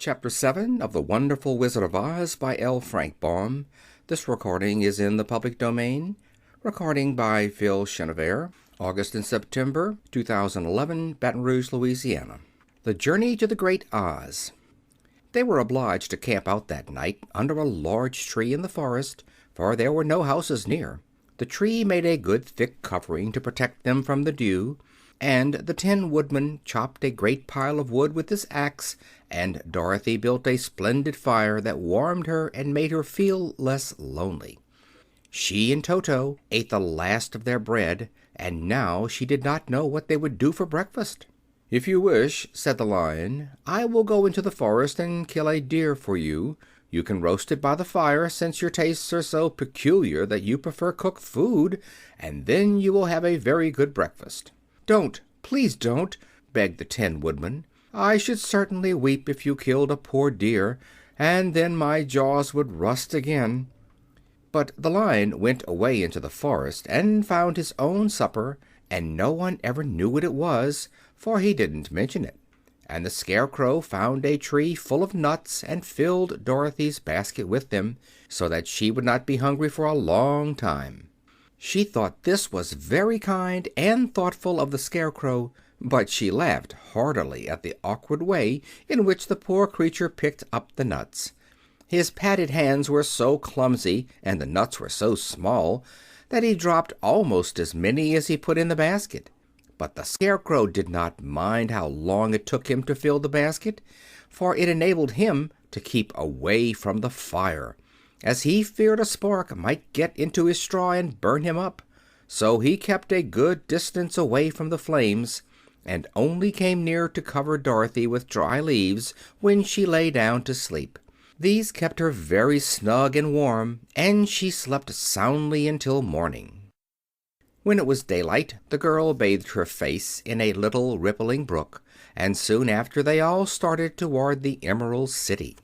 Chapter 7 of The Wonderful Wizard of Oz by l.frank. This recording is in the public domain. Recording by Phil Chenevert. August and September 2011, Baton Rouge, Louisiana. The Journey to the Great Oz. They were obliged to camp out that night under a large tree in the forest, for there were no houses near. The tree made a good thick covering to protect them from the dew, and the Tin Woodman chopped a great pile of wood with his axe, and Dorothy built a splendid fire that warmed her and made her feel less lonely. She and Toto ate the last of their bread, and now she did not know what they would do for breakfast. "If you wish," said the Lion, "I will go into the forest and kill a deer for you. You can roast it by the fire, since your tastes are so peculiar that you prefer cooked food, and then you will have a very good breakfast." "Don't, please don't," begged the Tin Woodman. "I should certainly weep if you killed a poor deer, and then my jaws would rust again." But the Lion went away into the forest and found his own supper, and no one ever knew what it was, for he didn't mention it. And the Scarecrow found a tree full of nuts and filled Dorothy's basket with them, so that she would not be hungry for a long time. She thought this was very kind and thoughtful of the Scarecrow, but she laughed heartily at the awkward way in which the poor creature picked up the nuts. His padded hands were so clumsy, and the nuts were so small, that he dropped almost as many as he put in the basket. But the Scarecrow did not mind how long it took him to fill the basket, for it enabled him to keep away from the fire, as he feared a spark might get into his straw and burn him up. So he kept a good distance away from the flames, and only came near to cover Dorothy with dry leaves when she lay down to sleep. These kept her very snug and warm, and she slept soundly until morning. When it was daylight, the girl bathed her face in a little rippling brook, and soon after they all started toward the Emerald City.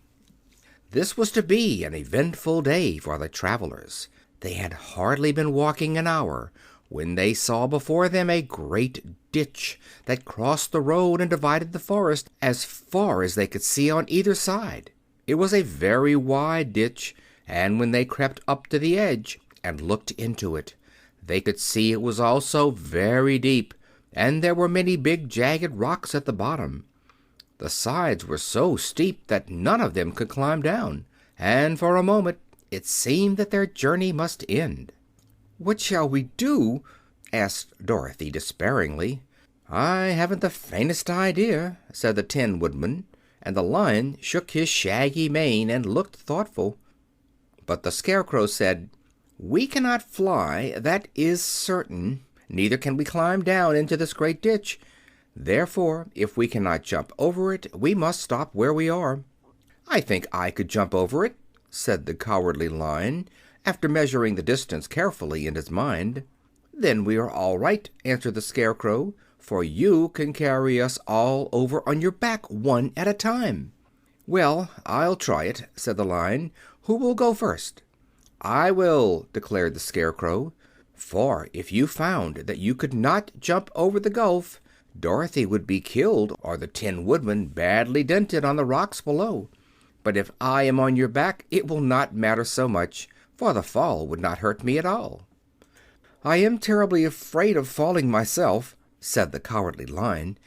This was to be an eventful day for the travelers. They had hardly been walking an hour when they saw before them a great ditch that crossed the road and divided the forest as far as they could see on either side. It was a very wide ditch, and when they crept up to the edge and looked into it, they could see it was also very deep, and there were many big jagged rocks at the bottom. The sides were so steep that none of them could climb down, and for a moment it seemed that their journey must end. "What shall we do?" asked Dorothy despairingly. "I haven't the faintest idea," said the Tin Woodman, and the Lion shook his shaggy mane and looked thoughtful. But the Scarecrow said, "We cannot fly, that is certain. Neither can we climb down into this great ditch. Therefore, if we cannot jump over it, we must stop where we are." "I think I could jump over it," said the Cowardly Lion, after measuring the distance carefully in his mind. "Then we are all right," answered the Scarecrow, "for you can carry us all over on your back, one at a time." "Well, I'll try it," said the Lion. "Who will go first?" "I will," declared the Scarecrow, "for if you found that you could not jump over the gulf, Dorothy would be killed or the Tin Woodman badly dented on the rocks below. But if I am on your back it will not matter so much, for the fall would not hurt me at all." "I am terribly afraid of falling myself," said the Cowardly Lion,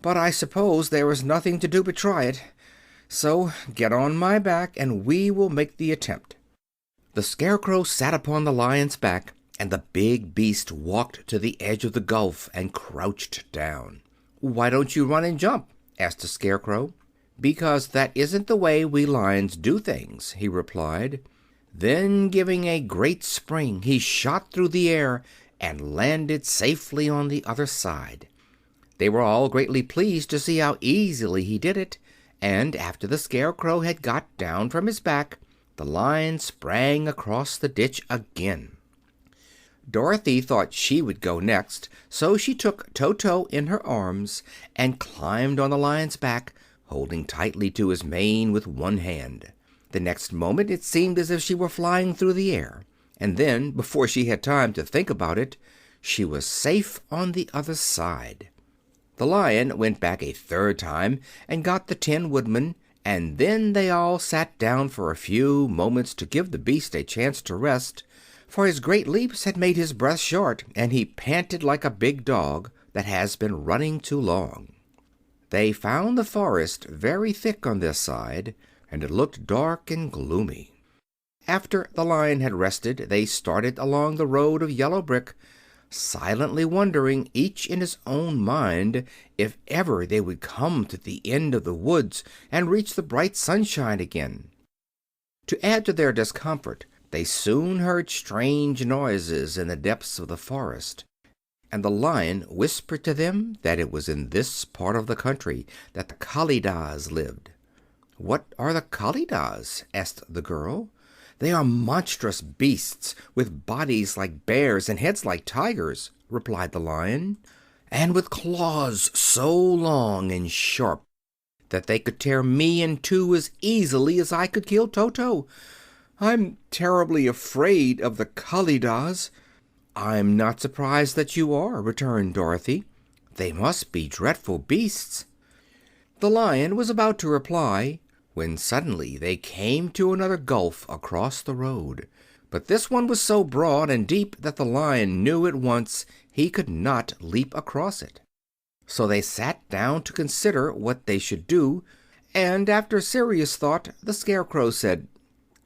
"but I suppose there is nothing to do but try it. So get on my back and we will make the attempt." The Scarecrow sat upon the Lion's back, and the big beast walked to the edge of the gulf and crouched down. "Why don't you run and jump?" asked the Scarecrow. "Because that isn't the way we lions do things," he replied. Then, giving a great spring, he shot through the air and landed safely on the other side. They were all greatly pleased to see how easily he did it, and after the Scarecrow had got down from his back, the Lion sprang across the ditch again. Dorothy thought she would go next, so she took Toto in her arms and climbed on the Lion's back, holding tightly to his mane with one hand. The next moment it seemed as if she were flying through the air, and then, before she had time to think about it, she was safe on the other side. The Lion went back a third time and got the Tin Woodman, and then they all sat down for a few moments to give the beast a chance to rest, for his great leaps had made his breath short, and he panted like a big dog that has been running too long. They found the forest very thick on this side, and it looked dark and gloomy. After the Lion had rested, they started along the road of yellow brick, silently wondering, each in his own mind, if ever they would come to the end of the woods and reach the bright sunshine again. To add to their discomfort, they soon heard strange noises in the depths of the forest, and the Lion whispered to them that it was in this part of the country that the Kalidahs lived. "What are the Kalidahs?" asked the girl. "They are monstrous beasts with bodies like bears and heads like tigers," replied the Lion, "and with claws so long and sharp that they could tear me in two as easily as I could kill Toto. I'm terribly afraid of the Kalidahs." "I'm not surprised that you are," returned Dorothy. "They must be dreadful beasts." The Lion was about to reply when suddenly they came to another gulf across the road. But this one was so broad and deep that the Lion knew at once he could not leap across it. So they sat down to consider what they should do, and after serious thought the Scarecrow said,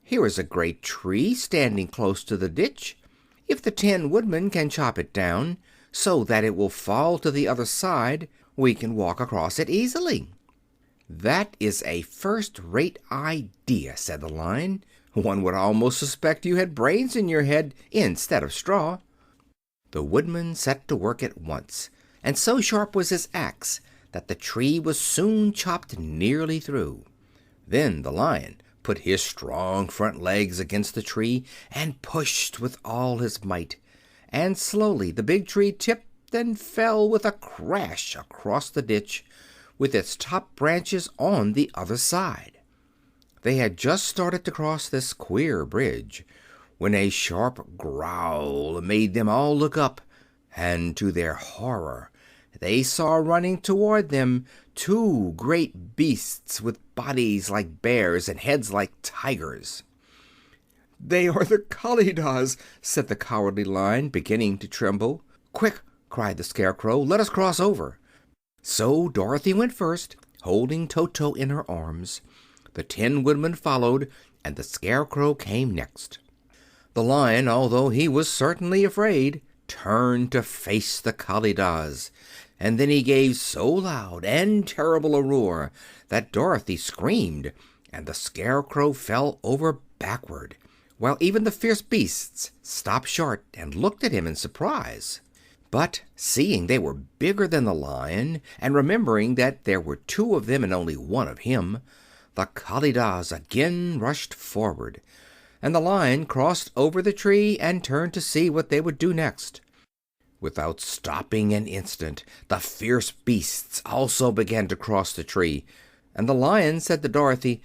"Here is a great tree standing close to the ditch. If the Tin Woodman can chop it down so that it will fall to the other side, we can walk across it easily." "That is a first-rate idea," said the Lion. "One would almost suspect you had brains in your head instead of straw." The Woodman set to work at once, and so sharp was his axe that the tree was soon chopped nearly through. Then the Lion put his strong front legs against the tree and pushed with all his might, and slowly the big tree tipped and fell with a crash across the ditch, with its top branches on the other side. They had just started to cross this queer bridge when a sharp growl made them all look up, and to their horror they saw running toward them two great beasts with bodies like bears and heads like tigers. "They are the Kalidahs," said the Cowardly Lion, beginning to tremble. "Quick!" cried the Scarecrow, "let us cross over." So Dorothy went first, holding Toto in her arms. The Tin Woodman followed, and the Scarecrow came next. The Lion, although he was certainly afraid, turned to face the Kalidahs, and then he gave so loud and terrible a roar that Dorothy screamed, and the Scarecrow fell over backward, while even the fierce beasts stopped short and looked at him in surprise. But seeing they were bigger than the Lion, and remembering that there were two of them and only one of him, the Kalidahs again rushed forward, and the Lion crossed over the tree and turned to see what they would do next. Without stopping an instant, the fierce beasts also began to cross the tree, and the Lion said to Dorothy,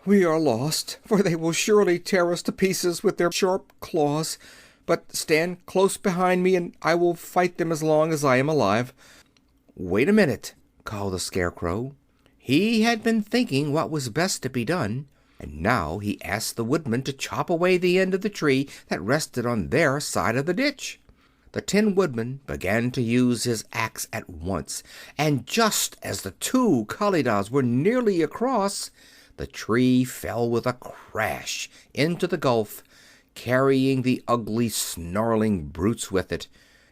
"We are lost, for they will surely tear us to pieces with their sharp claws. But stand close behind me, and I will fight them as long as I am alive." "Wait a minute," called the Scarecrow. He had been thinking what was best to be done, and now he asked the Woodman to chop away the end of the tree that rested on their side of the ditch. The Tin Woodman began to use his axe at once, and just as the two Kalidahs were nearly across, the tree fell with a crash into the gulf, carrying the ugly, snarling brutes with it,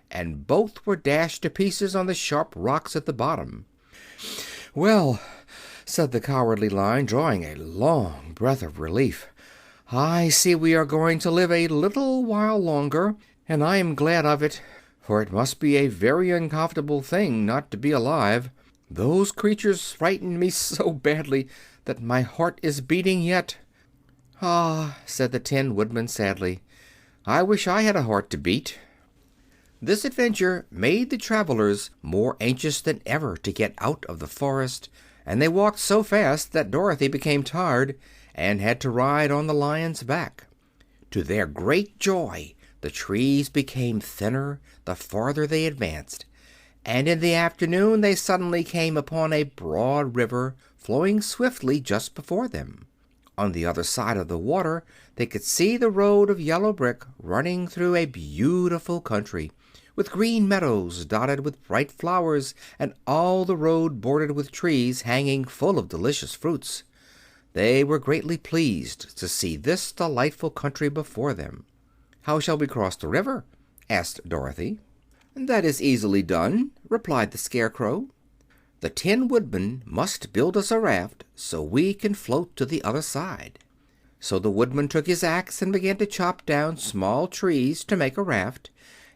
and both were dashed to pieces on the sharp rocks at the bottom. "Well," said the Cowardly Lion, drawing a long breath of relief, "I see we are going to live a little while longer, and I am glad of it, for it must be a very uncomfortable thing not to be alive. Those creatures frightened me so badly that my heart is beating yet." "Ah," said the Tin Woodman sadly, "I wish I had a heart to beat." This adventure made the travelers more anxious than ever to get out of the forest, and they walked so fast that Dorothy became tired and had to ride on the Lion's back. To their great joy, the trees became thinner the farther they advanced, and in the afternoon they suddenly came upon a broad river flowing swiftly just before them. On the other side of the water they could see the road of yellow brick running through a beautiful country, with green meadows dotted with bright flowers, and all the road bordered with trees hanging full of delicious fruits. They were greatly pleased to see this delightful country before them. "How shall we cross the river?" asked Dorothy. "That is easily done," replied the Scarecrow. "The Tin Woodman must build us a raft so we can float to the other side." So the Woodman took his axe and began to chop down small trees to make a raft,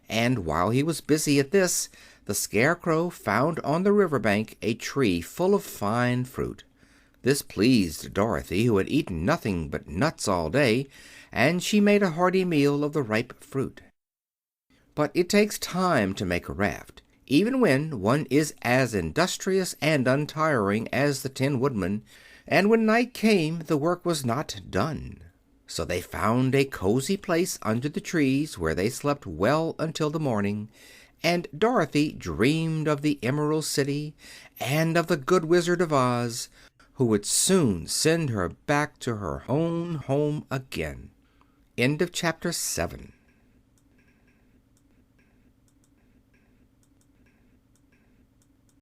and while he was busy at this the Scarecrow found on the river bank a tree full of fine fruit. This pleased Dorothy, who had eaten nothing but nuts all day, and she made a hearty meal of the ripe fruit. But it takes time to make a raft, even when one is as industrious and untiring as the Tin Woodman, and when night came the work was not done. So they found a cozy place under the trees, where they slept well until the morning, and Dorothy dreamed of the Emerald City and of the good Wizard of Oz, who would soon send her back to her own home again. End of chapter 7.